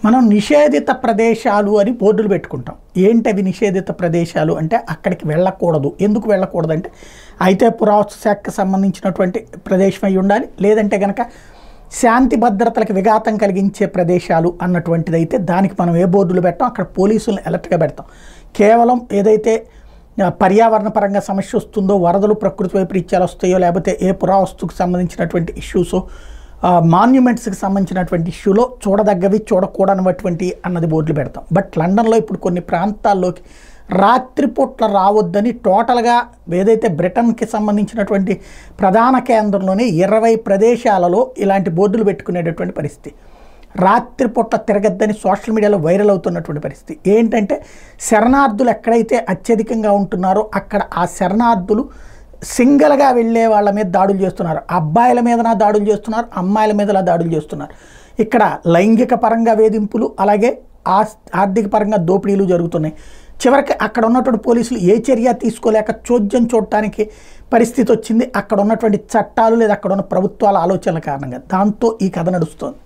మనం నిషేధిత ప్రదేశాలు అని బోర్డులు పెట్టుకుంటాం. ఏంటవి నిషేధిత ప్రదేశాలు అంటే అక్కడికి వెళ్ళకూడదు. ఎందుకు వెళ్ళకూడదు అంటే అయితే పురావస్తు శాఖకు సంబంధించినటువంటి ప్రదేశం అయి ఉండాలి, లేదంటే కనుక శాంతి భద్రతలకు విఘాతం కలిగించే ప్రదేశాలు అన్నటువంటిది అయితే దానికి మనం ఏ బోర్డులు పెట్టాం, అక్కడ పోలీసులను అలర్ట్గా పెడతాం. కేవలం ఏదైతే పర్యావరణ పరంగా సమస్య వస్తుందో, వరదలు ప్రకృతి వైపరీత్యాలు వస్తాయో, లేకపోతే ఏ పురావస్తుకు సంబంధించినటువంటి ఇష్యూస్, మాన్యుమెంట్స్కి సంబంధించినటువంటి ఇష్యూలో చూడదగ్గవి చూడకూడనటువంటి అన్నది బోర్డులు పెడతాం. బట్ లండన్లో ఇప్పుడు కొన్ని ప్రాంతాల్లోకి రాత్రిపూట్ల రావద్దని టోటల్గా ఏదైతే బ్రిటన్కి సంబంధించినటువంటి ప్రధాన కేంద్రంలోనే 20 ప్రదేశాలలో ఇలాంటి బోర్డులు పెట్టుకునేటటువంటి పరిస్థితి. రాత్రిపూట్ల తిరగద్దని సోషల్ మీడియాలో వైరల్ అవుతున్నటువంటి పరిస్థితి. ఏంటంటే శరణార్థులు ఎక్కడైతే అత్యధికంగా ఉంటున్నారో అక్కడ ఆ శరణార్థులు సింగిల్గా వెళ్ళే వాళ్ళ మీద దాడులు చేస్తున్నారు. అబ్బాయిల మీదనా దాడులు చేస్తున్నారు, అమ్మాయిల మీదలా దాడులు చేస్తున్నారు. ఇక్కడ లైంగిక పరంగా వేధింపులు, అలాగే ఆర్థిక పరంగా దోపిడీలు జరుగుతున్నాయి. చివరికి అక్కడ ఉన్నటువంటి పోలీసులు ఏ చర్య తీసుకోలేక చోద్యం చూడటానికి పరిస్థితి వచ్చింది. అక్కడ ఉన్నటువంటి చట్టాలు లేదా అక్కడ ఉన్న ప్రభుత్వాల ఆలోచనల కారణంగా. దాంతో ఈ కథ నడుస్తోంది.